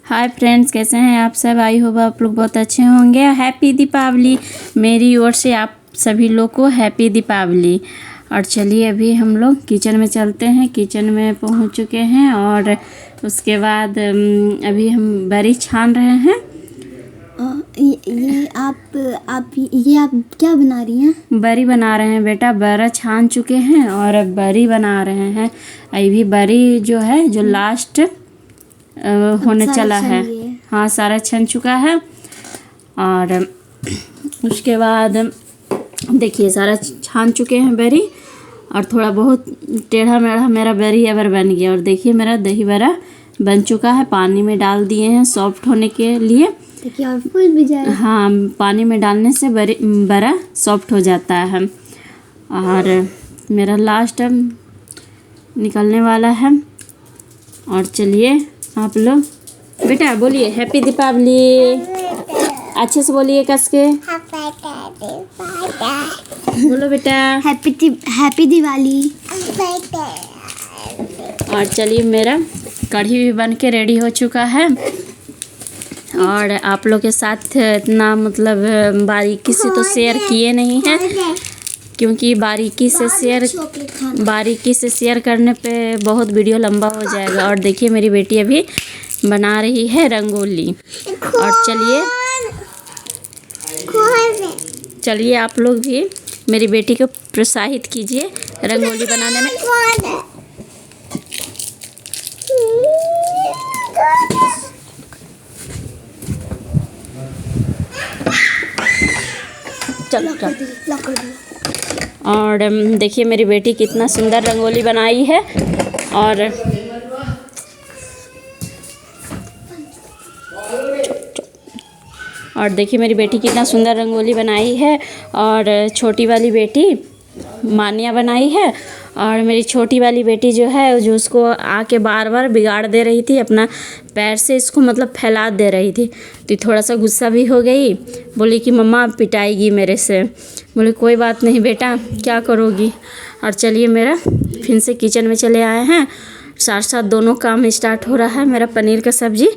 Hi friends, कैसे हैं आप सब। आई होप आप लोग बहुत अच्छे होंगे। हैप्पी दीपावली मेरी ओर से आप सभी लोग को हैप्पी दीपावली। और चलिए अभी हम लोग किचन में चलते हैं। किचन में पहुंच चुके हैं और उसके बाद अभी हम बरी छान रहे हैं। ये आप क्या बना रही हैं? बरी बना रहे हैं बेटा। बरा छान चुके हैं और अब बरी बना रहे हैं। अभी बरी जो है जो लास्ट होने चला है। हाँ, सारा छन चुका है। और उसके बाद देखिए सारा छान चुके हैं बरी। और थोड़ा बहुत टेढ़ा मेढ़ा मेरा बरी अबर बन गया। और देखिए मेरा दही बड़ा बन चुका है। पानी में डाल दिए हैं सॉफ्ट होने के लिए। देखिए और फूल भी जाए। हाँ, पानी में डालने से बड़ा सॉफ्ट हो जाता है। और मेरा लास्ट निकलने वाला है। और चलिए आप लोग बेटा बोलिए हैप्पी दीपावली। अच्छे से बोलिए कस के। बोलो बेटा हैप्पी दिवाली। और चलिए मेरा कढ़ी भी बन के रेडी हो चुका है। और आप लोग के साथ इतना मतलब बारीकी से तो शेयर किए नहीं हैं, क्योंकि बारीकी से शेयर करने पे बहुत वीडियो लंबा हो जाएगा। और देखिए मेरी बेटी अभी बना रही है रंगोली। और चलिए आप लोग भी मेरी बेटी को प्रोत्साहित कीजिए रंगोली बनाने में। चलो। और देखिए मेरी बेटी कितना सुंदर रंगोली बनाई है। और देखिए मेरी बेटी कितना सुंदर रंगोली बनाई है। और छोटी वाली बेटी मानिया बनाई है। और मेरी छोटी वाली बेटी जो है जो उसको आके बार बार बिगाड़ दे रही थी, अपना पैर से इसको मतलब फैला दे रही थी। तो थोड़ा सा गुस्सा भी हो गई। बोली कि मम्मा पिटाएगी मेरे से। बोले कोई बात नहीं बेटा, क्या करोगी। और चलिए मेरा फिर से किचन में चले आए हैं। साथ साथ दोनों काम स्टार्ट हो रहा है। मेरा पनीर का सब्ज़ी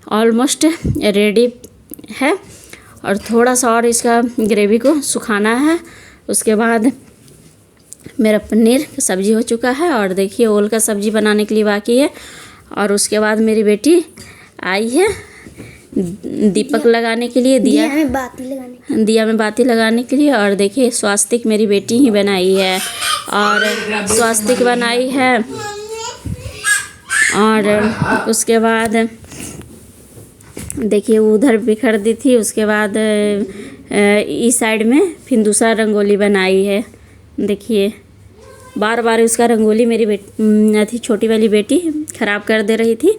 ऑलमोस्ट रेडी है। और थोड़ा सा और इसका ग्रेवी को सुखाना है। उसके बाद मेरा पनीर का सब्ज़ी हो चुका है। और देखिए ओल का सब्ज़ी बनाने के लिए बाकी है। और उसके बाद मेरी बेटी आई है दीपक लगाने के लिए, दिया में बाती लगाने के लिए। और देखिए स्वास्तिक मेरी बेटी ही बनाई है। और स्वास्तिक बनाई है। और उसके बाद देखिए उधर बिखर दी थी। उसके बाद इस साइड में फिर दूसरा रंगोली बनाई है। देखिए बार बार उसका रंगोली मेरी छोटी वाली बेटी ख़राब कर दे रही थी।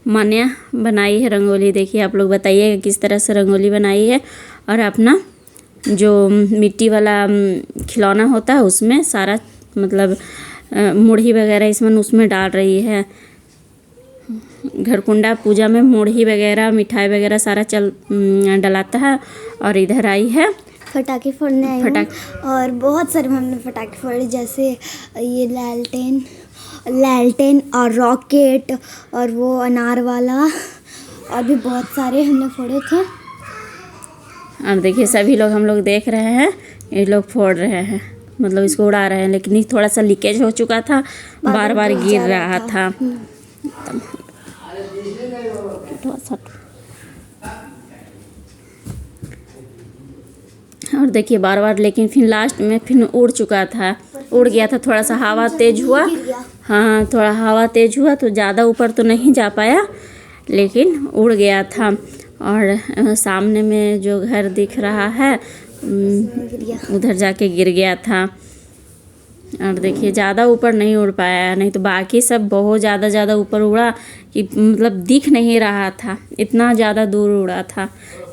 मान्या बनाई है रंगोली। देखिए आप लोग बताइएगा किस तरह से रंगोली बनाई है। और अपना जो मिट्टी वाला खिलौना होता है उसमें सारा मतलब मुढ़ी वगैरह उसमें डाल रही है। घरकुंडा पूजा में मुढ़ी वगैरह मिठाई वगैरह सारा डलाता है। और इधर आई है पटाखे फोड़ने आई हूँ। और बहुत सारे हमने पटाखे फोड़े, जैसे ये लालटेन और रॉकेट और वो अनार वाला, और भी बहुत सारे हमने फोड़े थे। अब देखिए सभी लोग हम लोग देख रहे हैं, ये लोग फोड़ रहे हैं मतलब इसको उड़ा रहे हैं। लेकिन थोड़ा सा लीकेज हो चुका था, बार बार गिर रहा था। और देखिए बार बार, लेकिन फिर लास्ट में फिर उड़ गया था। थोड़ा सा हवा तेज हुआ। हाँ, थोड़ा हवा तेज हुआ तो ज़्यादा ऊपर तो नहीं जा पाया, लेकिन उड़ गया था। और सामने में जो घर दिख रहा है उधर जाके गिर गया था। और देखिए ज़्यादा ऊपर नहीं उड़ पाया, नहीं तो बाकी सब बहुत ज़्यादा ऊपर उड़ा कि मतलब दिख नहीं रहा था, इतना ज़्यादा दूर उड़ा था।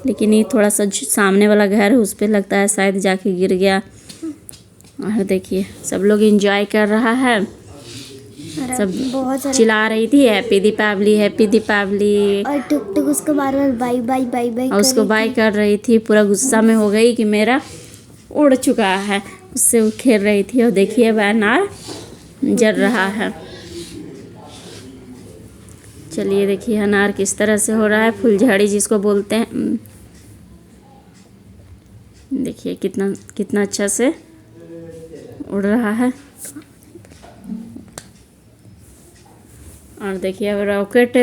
लेकिन ये थोड़ा सा सामने वाला घर है उस पर लगता है शायद जाके गिर गया। और देखिए सब लोग एंजॉय कर रहा है। सब चिल्ला रही थी हैप्पी दीपावली हैप्पी दीपावली। और टुक उसको बार बार बाय बाय बाय बाय और उसको बाय कर रही थी। पूरा गुस्सा में हो गई कि मेरा उड़ चुका है, उससे वो खेल रही थी। और देखिए अनार जल रहा है। चलिए देखिए अनार किस तरह से हो रहा है, फुलझड़ी जिसको बोलते हैं। देखिए कितना कितना अच्छा से उड़ रहा है। और देखिए अब रॉकेट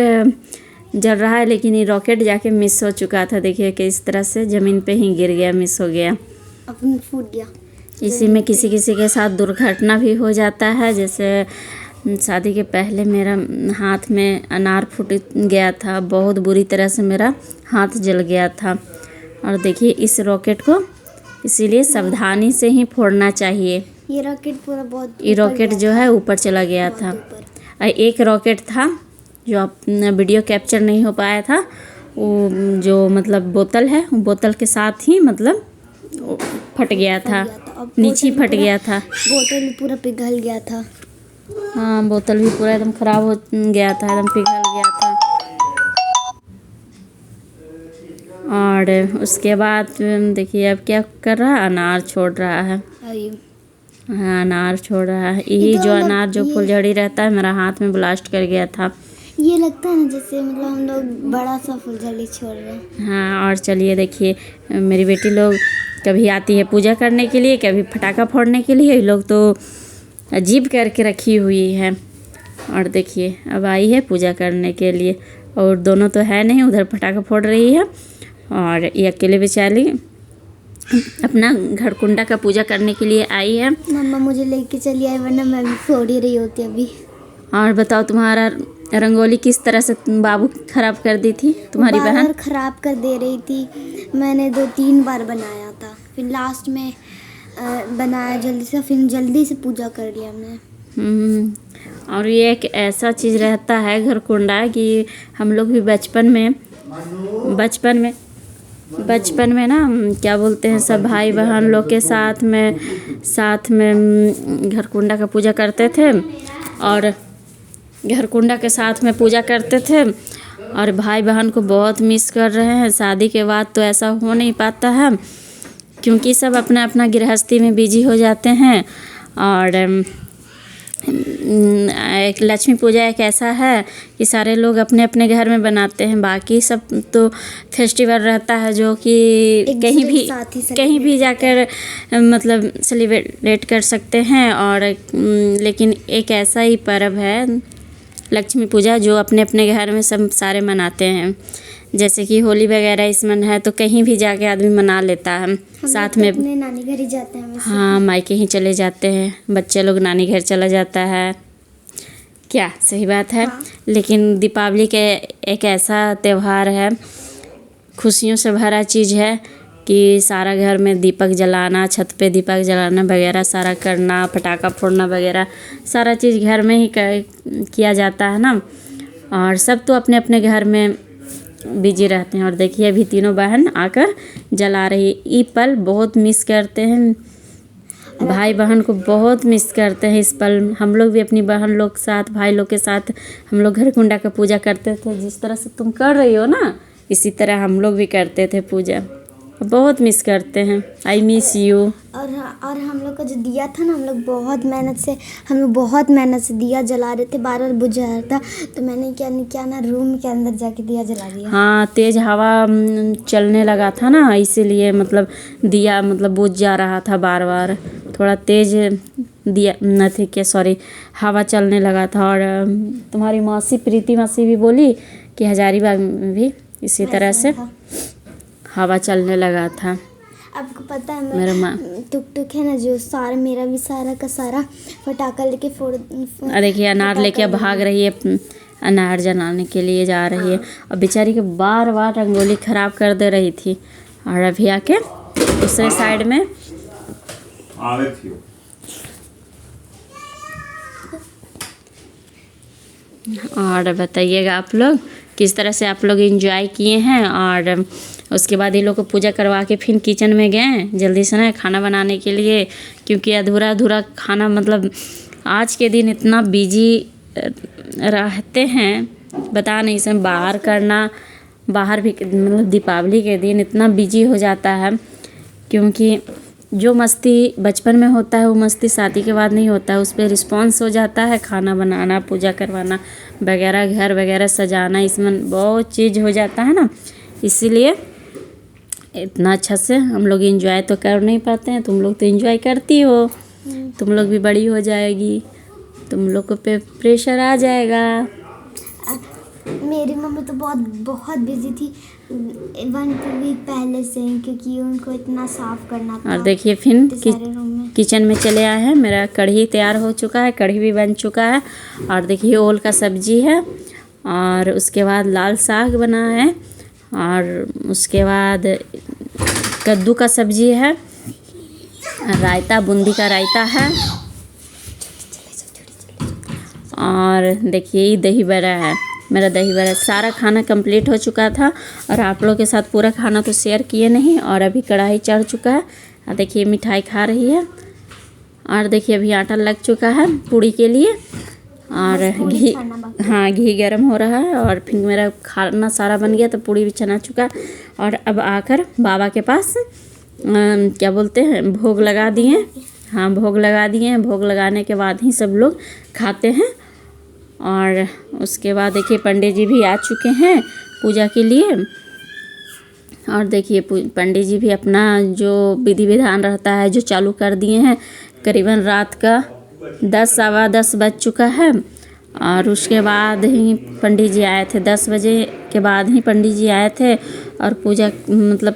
जल रहा है, लेकिन ये रॉकेट जाके मिस हो चुका था। देखिए किस तरह से ज़मीन पे ही गिर गया, मिस हो गया, अपन फूट गया। इसी में किसी किसी के साथ दुर्घटना भी हो जाता है। जैसे शादी के पहले मेरा हाथ में अनार फूट गया था, बहुत बुरी तरह से मेरा हाथ जल गया था। और देखिए इस रॉकेट को इसीलिए सावधानी से ही फोड़ना चाहिए। ये रॉकेट पूरा बहुत ये रॉकेट जो है ऊपर चला गया था। और एक रॉकेट था जो अपना वीडियो कैप्चर नहीं हो पाया था, वो जो मतलब बोतल है, बोतल के साथ ही मतलब फट गया था, नीचे फट गया था। बोतल भी पूरा पिघल गया था। हाँ, बोतल भी पूरा एकदम खराब हो गया था, एकदम पिघल गया था। और उसके बाद देखिए अब क्या कर रहा है, अनार छोड़ रहा है। हाँ, अनार छोड़ रहा है। यही जो अनार जो फुलझड़ी रहता है मेरा हाथ में ब्लास्ट कर गया था। ये लगता है ना जैसे मतलब हम लोग बड़ा सा फुलझड़ी छोड़ रहे हैं। हाँ, और चलिए देखिए मेरी बेटी लोग कभी आती है पूजा करने के लिए, कभी पटाखा फोड़ने के लिए। ये लोग तो अजीब करके रखी हुई है। और देखिए अब आई है पूजा करने के लिए, और दोनों तो है नहीं, उधर पटाखा फोड़ रही है और ये अकेले बेचारी अपना घर कुंडा का पूजा करने के लिए आई है। मम्मा मुझे लेके चली आई, वरना मैं भी फोड़ ही रही होती अभी। और बताओ तुम्हारा रंगोली किस तरह से बाबू खराब कर दी थी तुम्हारी बहन? खराब कर दे रही थी। मैंने 2-3 बार बनाया था, फिर लास्ट में बनाया जल्दी से, फिर जल्दी से पूजा कर लिया हमने। और ये एक ऐसा चीज़ रहता है घर कुंडा कि हम लोग भी बचपन में ना क्या बोलते हैं, सब भाई बहन लोग के साथ में घर कुंडा का पूजा करते थे। और घर कुंडा के साथ में पूजा करते थे। और भाई बहन को बहुत मिस कर रहे हैं। शादी के बाद तो ऐसा हो नहीं पाता है, क्योंकि सब अपना अपना गृहस्थी में बिजी हो जाते हैं। और एक लक्ष्मी पूजा एक ऐसा है कि सारे लोग अपने अपने घर में बनाते हैं। बाकी सब तो फेस्टिवल रहता है जो कि कहीं भी जाकर मतलब सेलिब्रेट कर सकते हैं। और लेकिन एक ऐसा ही पर्व है लक्ष्मी पूजा जो अपने अपने घर में सब सारे मनाते हैं। जैसे कि होली वगैरह इसमें है तो कहीं भी जाके आदमी मना लेता है साथ में। अपने नानी घर ही जाते हैं। हाँ, मायके ही चले जाते हैं, बच्चे लोग नानी घर चला जाता है। क्या सही बात है। हाँ। लेकिन दीपावली के एक ऐसा त्यौहार है, खुशियों से भरा चीज़ है कि सारा घर में दीपक जलाना, छत पे दीपक जलाना वगैरह सारा करना, पटाखा फोड़ना वगैरह सारा चीज़ घर में ही किया जाता है ना। और सब तो अपने अपने घर में बिजी रहते हैं। और देखिए अभी तीनों बहन आकर जला रही। ये पल बहुत मिस करते हैं, भाई बहन को बहुत मिस करते हैं इस पल। हम लोग भी अपनी बहन लोग के साथ, भाई लोग के साथ हम लोग घर कुंडा का पूजा करते थे। जिस तरह से तुम कर रही हो ना, इसी तरह हम लोग भी करते थे पूजा। बहुत मिस करते हैं। I miss you. और हम लोग का जो दिया था ना, हम लोग बहुत मेहनत से दिया जला रहे थे, बार-बार बुझ रहा था। तो मैंने क्या ना रूम के अंदर जाके दिया जला दिया। हाँ, तेज़ हवा चलने लगा था ना, इसीलिए मतलब दिया मतलब बुझ जा रहा था बार बार। थोड़ा तेज़ दिया न थे क्या, सॉरी, हवा चलने लगा था। और तुम्हारी मौसी प्रीति मौसी भी बोली कि हजारीबाग में भी इसी तरह से हवा चलने लगा था। आपको पता है मेरा टुक है ना, जो सारा मेरा भी सारा का सारा पटाखा लेके फोड़। देखिए अनार लेके भाग रही है, अनार जलाने के लिए जा रही है। और बेचारी के बार बार रंगोली ख़राब कर दे रही थी। और अभी आके दूसरे साइड में और बताइएगा आप लोग किस तरह से आप लोग एंजॉय किए हैं। और उसके बाद ये लोग को पूजा करवा के फिर किचन में गए जल्दी से ना खाना बनाने के लिए, क्योंकि अधूरा अधूरा खाना मतलब आज के दिन इतना बिजी रहते हैं, बता नहीं सकते। बाहर भी मतलब दीपावली के दिन इतना बिजी हो जाता है, क्योंकि जो मस्ती बचपन में होता है वो मस्ती शादी के बाद नहीं होता है। उस पर रिस्पॉन्स हो जाता है, खाना बनाना, पूजा करवाना वगैरह, घर वगैरह सजाना, इसमें बहुत चीज़ हो जाता है ना। इसीलिए इतना अच्छा से हम लोग एंजॉय तो कर नहीं पाते हैं। तुम लोग तो एंजॉय करती हो, तुम लोग भी बड़ी हो जाएगी, तुम लोग को पे प्रेशर आ जाएगा। मेरी मम्मी तो बहुत बिजी थी 1-2 वीक पहले से ही, क्योंकि उनको इतना साफ करना था। और देखिए फिर सारे रूम में किचन में चले आए हैं। मेरा कढ़ी तैयार हो चुका है, कढ़ी भी बन चुका है। और देखिए ओल का सब्जी है, और उसके बाद लाल साग बना है, और उसके बाद कद्दू का सब्जी है, रायता, बूंदी का रायता है, और देखिए ये दही बड़ा है। मेरा दही बड़ा सारा खाना कंप्लीट हो चुका था, और आप लोगों के साथ पूरा खाना तो शेयर किए नहीं। और अभी कढ़ाई चढ़ चुका है, और देखिए मिठाई खा रही है। और देखिए अभी आटा लग चुका है पूड़ी के लिए, और घी, हाँ घी गर्म हो रहा है। और फिर मेरा खाना सारा बन गया, तो पूड़ी भी छना चुका। और अब आकर बाबा के पास क्या बोलते हैं, भोग लगा दिए। हाँ भोग लगा दिए हैं। भोग लगाने के बाद ही सब लोग खाते हैं। और उसके बाद देखिए पंडित जी भी आ चुके हैं पूजा के लिए। और देखिए पंडित जी भी अपना जो विधि विधान रहता है जो चालू कर दिए हैं। करीबन रात का 10 सवा 10 बज चुका है, और उसके बाद ही पंडित जी आए थे। 10 बजे के बाद ही पंडित जी आए थे, और पूजा मतलब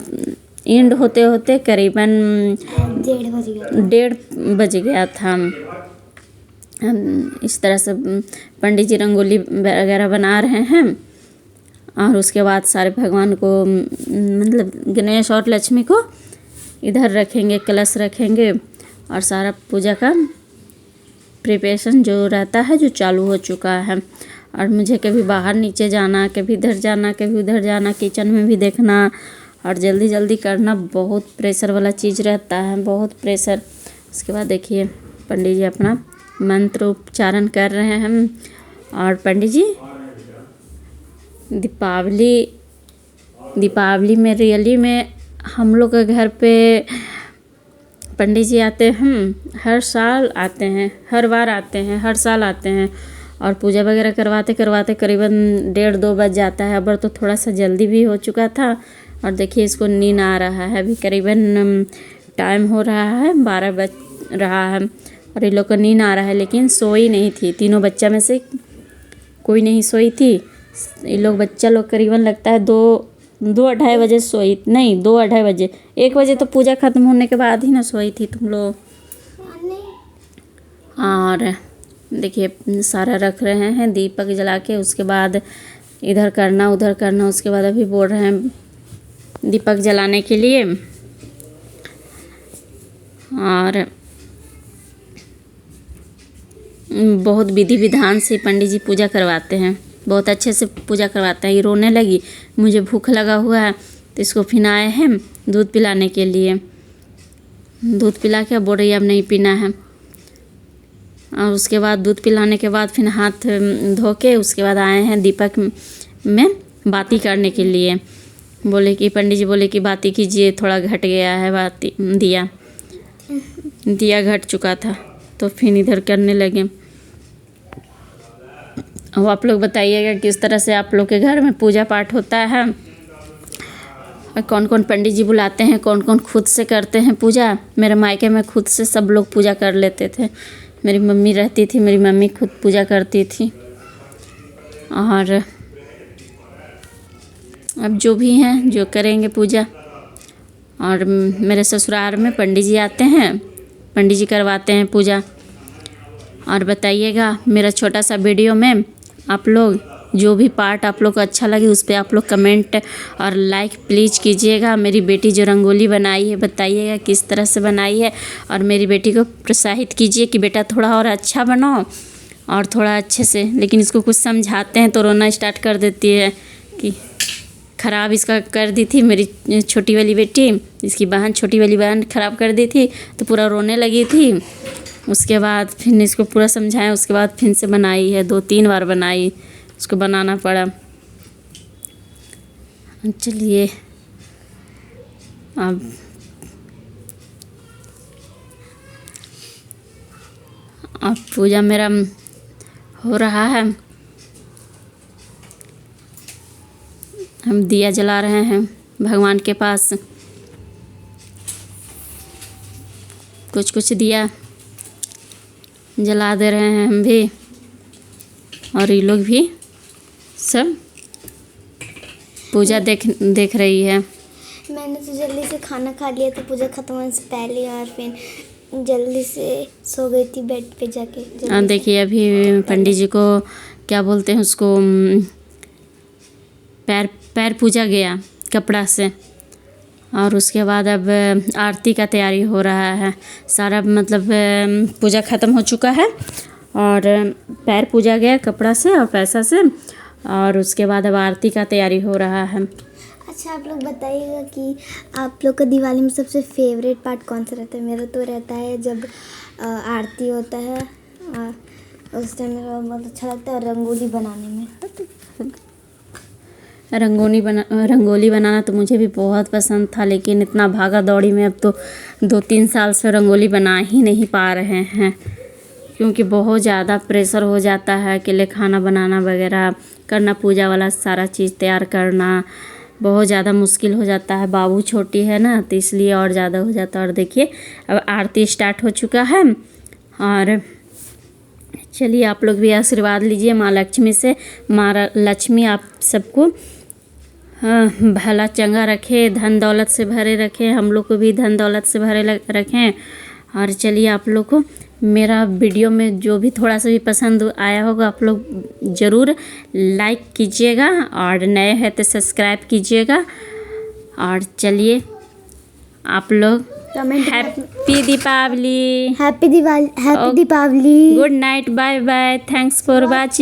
एंड होते होते करीबन 1:30 बज गया था। इस तरह से पंडित जी रंगोली वगैरह बना रहे हैं। और उसके बाद सारे भगवान को मतलब गणेश और लक्ष्मी को इधर रखेंगे, कलश रखेंगे, और सारा पूजा का प्रिपरेशन जो रहता है जो चालू हो चुका है। और मुझे कभी बाहर नीचे जाना, कभी इधर जाना, कभी उधर जाना, किचन में भी देखना, और जल्दी जल्दी करना बहुत प्रेशर वाला चीज़ रहता है, बहुत प्रेशर। उसके बाद देखिए पंडित जी अपना मंत्र उच्चारण कर रहे हैं। और पंडित जी दीपावली में रियली में हम लोग के घर पे पंडित जी आते हैं। हर साल आते हैं, हर बार आते हैं, हर साल आते हैं। और पूजा वगैरह करवाते करवाते करीबन 1:30-2 बज जाता है। अब तो थोड़ा सा जल्दी भी हो चुका था। और देखिए इसको नींद आ रहा है। अभी करीबन टाइम हो रहा है 12 बज रहा है, और ये लोग को नींद आ रहा है, लेकिन सोई नहीं थी। तीनों बच्चा में से कोई नहीं सोई थी। ये लोग बच्चा लोग करीबन लगता है 2-2:30 बजे सोई, नहीं 2-2:30 बजे, 1 बजे तो पूजा ख़त्म होने के बाद ही ना सोई थी तुम लोग। और देखिए सारा रख रहे हैं दीपक जला के। उसके बाद इधर करना उधर करना। उसके बाद अभी बोल रहे हैं दीपक जलाने के लिए। और बहुत विधि विधान से पंडित जी पूजा करवाते हैं, बहुत अच्छे से पूजा करवाते हैं। ये रोने लगी, मुझे भूख लगा हुआ है, तो इसको फिर आए हैं दूध पिलाने के लिए। दूध पिला के बोल रही है अब नहीं पीना है। और उसके बाद दूध पिलाने के बाद फिर हाथ धो के उसके बाद आए हैं दीपक में बाती करने के लिए। बोले कि पंडित जी बोले कि बाती कीजिए, थोड़ा घट गया है बाती, दिया घट चुका था, तो फिर इधर करने लगे। अब आप लोग बताइएगा किस तरह से आप लोग के घर में पूजा पाठ होता है, और कौन कौन पंडित जी बुलाते हैं, कौन कौन खुद से करते हैं पूजा। मेरे मायके में खुद से सब लोग पूजा कर लेते थे। मेरी मम्मी रहती थी, मेरी मम्मी खुद पूजा करती थी। और अब जो भी हैं जो करेंगे पूजा। और मेरे ससुराल में पंडित जी आते हैं, पंडित जी करवाते हैं पूजा। और बताइएगा मेरा छोटा सा वीडियो में आप लोग जो भी पार्ट आप लोग को अच्छा लगे उस पर आप लोग कमेंट और लाइक प्लीज़ कीजिएगा। मेरी बेटी जो रंगोली बनाई है बताइएगा किस तरह से बनाई है, और मेरी बेटी को प्रोत्साहित कीजिए कि बेटा थोड़ा और अच्छा बनाओ और थोड़ा अच्छे से। लेकिन इसको कुछ समझाते हैं तो रोना स्टार्ट कर देती है कि ख़राब इसका कर दी थी मेरी छोटी वाली बेटी, इसकी बहन छोटी वाली बहन ख़राब कर दी थी, तो पूरा रोने लगी थी। उसके बाद फिर इसको पूरा समझाया, उसके बाद फिर से बनाई है, 2-3 बार बनाई, उसको बनाना पड़ा। चलिए अब और पूजा मेरा हो रहा है। हम दिया जला रहे हैं भगवान के पास। कुछ कुछ दिया जला दे रहे हैं हम भी, और ये लोग भी सब पूजा देख रही है। मैंने तो जल्दी से खाना खा लिया था पूजा खत्म होने से पहले, और फिर जल्दी से सो गई थी बेड पे जाके। देखिए अभी पंडित जी को क्या बोलते हैं उसको, पैर पूजा गया कपड़ा से, और उसके बाद अब आरती का तैयारी हो रहा है। सारा मतलब पूजा ख़त्म हो चुका है और पैर पूजा गया कपड़ा से और पैसा से, और उसके बाद अब आरती का तैयारी हो रहा है। अच्छा, आप लोग बताइएगा कि आप लोग का दिवाली में सबसे फेवरेट पार्ट कौन सा रहता है? मेरा तो रहता है जब आरती होता है, उस टाइम मेरा बहुत अच्छा लगता है रंगोली बनाने में। रंगोली बनाना तो मुझे भी बहुत पसंद था, लेकिन इतना भागा दौड़ी में अब तो 2-3 साल से रंगोली बना ही नहीं पा रहे हैं, क्योंकि बहुत ज़्यादा प्रेशर हो जाता है। अकेले खाना बनाना वगैरह करना, पूजा वाला सारा चीज़ तैयार करना बहुत ज़्यादा मुश्किल हो जाता है। बाबू छोटी है ना, तो इसलिए और ज़्यादा हो जाता है। और देखिए अब आरती स्टार्ट हो चुका है, और चलिए आप लोग भी आशीर्वाद लीजिए माँ लक्ष्मी से। माँ लक्ष्मी आप सबको भला चंगा रखे, धन दौलत से भरे रखें, हम लोग को भी धन दौलत से भरे रखें। और चलिए आप लोग को मेरा वीडियो में जो भी थोड़ा सा भी पसंद आया होगा, आप लोग ज़रूर लाइक कीजिएगा, और नए हैं तो सब्सक्राइब कीजिएगा। और चलिए आप लोग happy Deepawali, happy Deepawali. Good night, bye bye, thanks for watching.